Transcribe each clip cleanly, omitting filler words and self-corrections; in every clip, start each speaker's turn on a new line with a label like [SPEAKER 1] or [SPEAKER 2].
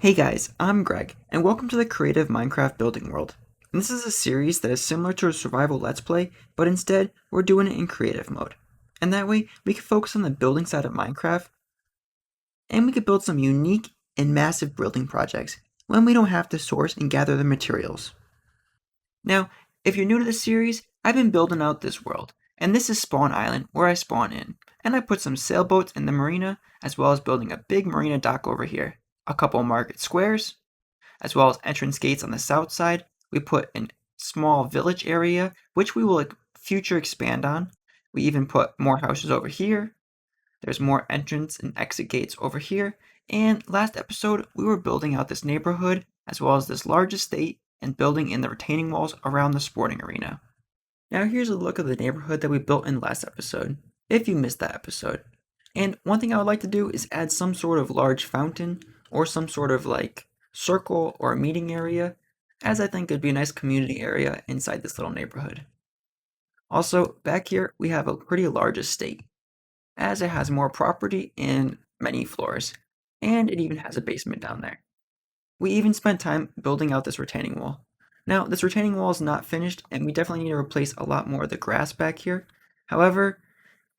[SPEAKER 1] Hey guys, I'm Greg, and welcome to the Creative Minecraft Building World. And this is a series that is similar to a survival let's play, but instead we're doing it in creative mode. And that way we can focus on the building side of Minecraft, and we can build some unique and massive building projects when we don't have to source and gather the materials. Now, if you're new to this series, I've been building out this world, and this is Spawn Island where I spawn in. And I put some sailboats in the marina, as well as building a big marina dock over here, a couple market squares, as well as entrance gates on the south side. We put a small village area, which we will future expand on. We even put more houses over here. There's more entrance and exit gates over here. And last episode, we were building out this neighborhood, as well as this large estate, and building in the retaining walls around the sporting arena. Now here's a look of the neighborhood that we built in last episode, if you missed that episode. And one thing I would like to do is add some sort of large fountain, or some sort of circle or meeting area, as I think it'd be a nice community area inside this little neighborhood. Also, back here we have a pretty large estate, as it has more property and many floors, and it even has a basement down there. We even spent time building out this retaining wall. Now, this retaining wall is not finished, and we definitely need to replace a lot more of the grass back here. However,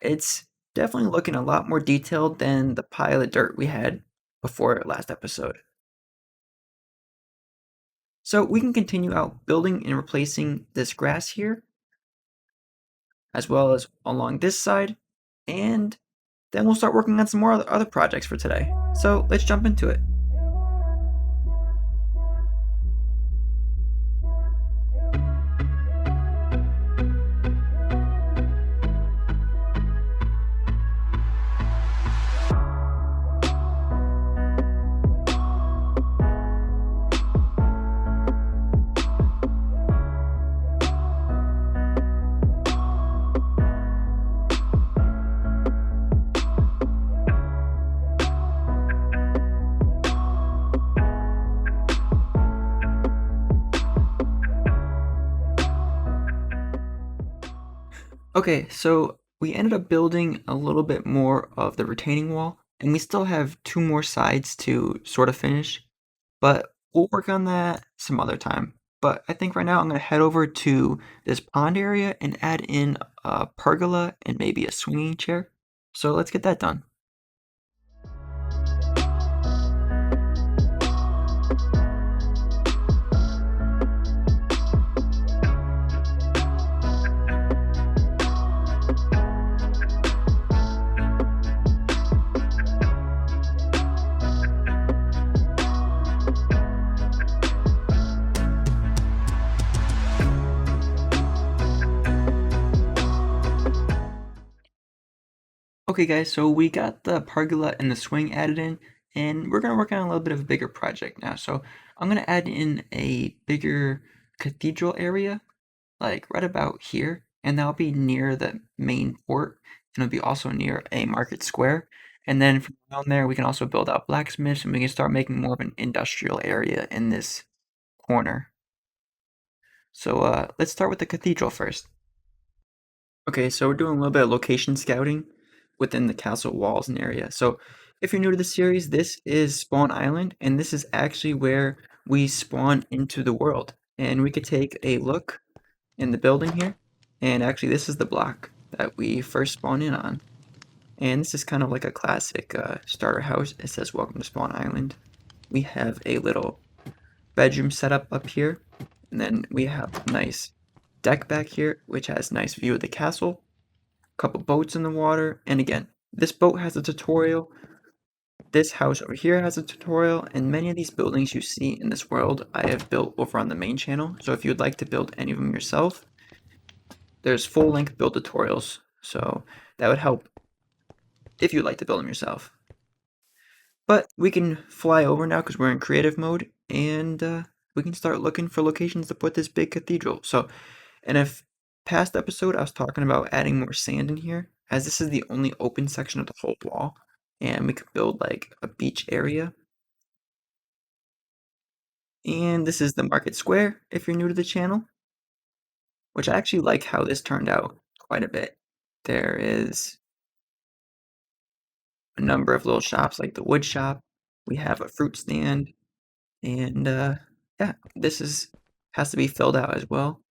[SPEAKER 1] it's definitely looking a lot more detailed than the pile of dirt we had before last episode. So we can continue out building and replacing this grass here, as well as along this side, and then we'll start working on some more other projects for today. So let's jump into it. Okay, so we ended up building a little bit more of the retaining wall, and we still have two more sides to sort of finish, but we'll work on that some other time. But I think right now I'm going to head over to this pond area and add in a pergola and maybe a swinging chair. So let's get that done. Okay guys, so we got the pergola and the swing added in, and we're gonna work on a little bit of a bigger project now. So I'm gonna add in a bigger cathedral area, like right about here, and that'll be near the main port, and it'll be also near a market square. And then from down there, we can also build out blacksmiths, and we can start making more of an industrial area in this corner. So let's start with the cathedral first. Okay, so we're doing a little bit of location scouting within the castle walls and area. So if you're new to the series, this is Spawn Island, and this is actually where we spawn into the world. And we could take a look in the building here, and actually this is the block that we first spawn in on. And this is kind of like a classic starter house. It says welcome to Spawn Island. We have a little bedroom setup up here, and then we have a nice deck back here, which has nice view of the castle. A couple boats in the water, and again, this boat has a tutorial. This house over here has a tutorial, and many of these buildings you see in this world I have built over on the main channel. So if you'd like to build any of them yourself, there's full-length build tutorials. So that would help if you'd like to build them yourself. But we can fly over now because we're in creative mode, and we can start looking for locations to put this big cathedral. So, in a past episode, I was talking about adding more sand in here, as this is the only open section of the whole wall, and we could build like a beach area. And this is the market square, if you're new to the channel, which I actually like how this turned out quite a bit. There is a number of little shops like the wood shop. We have a fruit stand. And yeah, has to be filled out as well.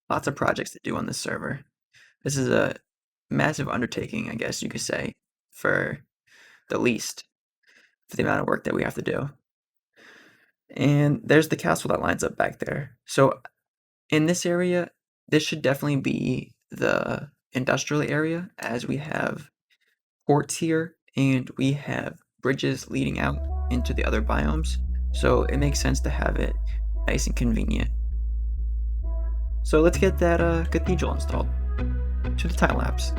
[SPEAKER 1] Lots of projects to do on this server. This is a massive undertaking, I guess you could say, for the least, for the amount of work that we have to do. And there's the castle that lines up back there. So in this area, this should definitely be the industrial area, as we have ports here and we have bridges leading out into the other biomes. So it makes sense to have it nice and convenient. So let's get that cathedral installed. To the time lapse.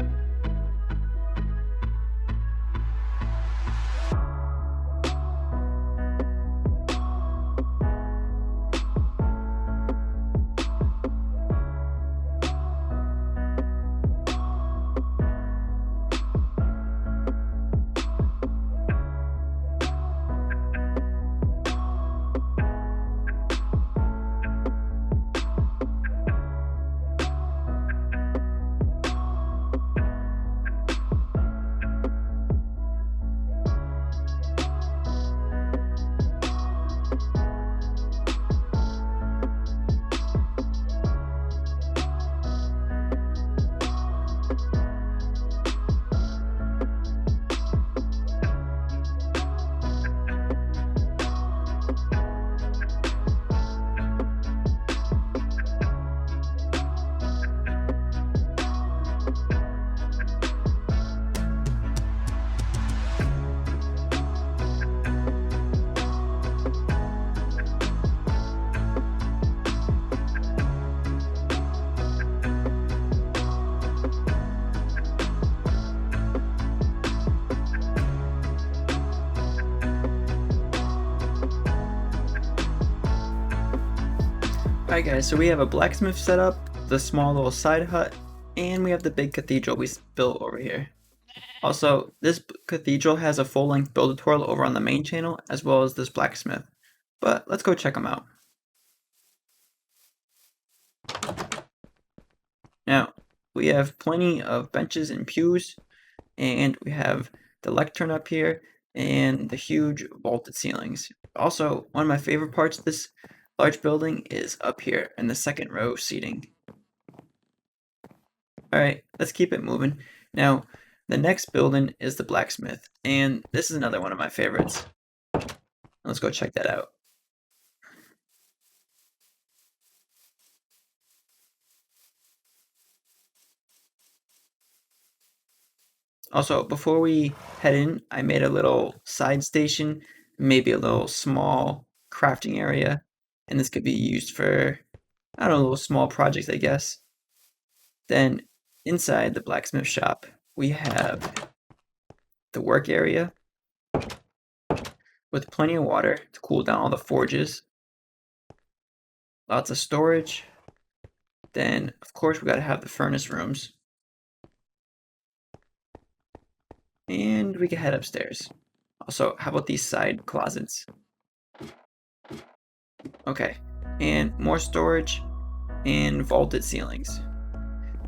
[SPEAKER 1] Alright guys, so we have a blacksmith set up, the small little side hut, and we have the big cathedral we built over here. Also, this cathedral has a full-length build tutorial over on the main channel, as well as this blacksmith. But let's go check them out. Now, we have plenty of benches and pews, and we have the lectern up here, and the huge vaulted ceilings. Also, one of my favorite parts of this large building is up here in the second row seating. Alright, let's keep it moving. Now, the next building is the blacksmith, and this is another one of my favorites. Let's go check that out. Also, before we head in, I made a little side station, maybe a little small crafting area, and this could be used for, I don't know, little small projects, I guess. Then inside the blacksmith shop, we have the work area with plenty of water to cool down all the forges. Lots of storage. Then, of course, we gotta have the furnace rooms. And we can head upstairs. Also, how about these side closets? Okay, and more storage and vaulted ceilings.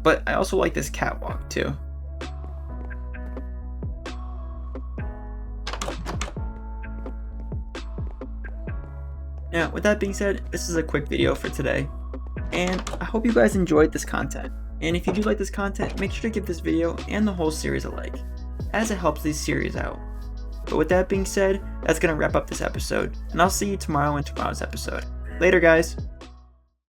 [SPEAKER 1] But I also like this catwalk too. Now, with that being said, this is a quick video for today. And I hope you guys enjoyed this content. And if you do like this content, make sure to give this video and the whole series a like, as it helps these series out. But with that being said, that's going to wrap up this episode, and I'll see you tomorrow in tomorrow's episode. Later, guys!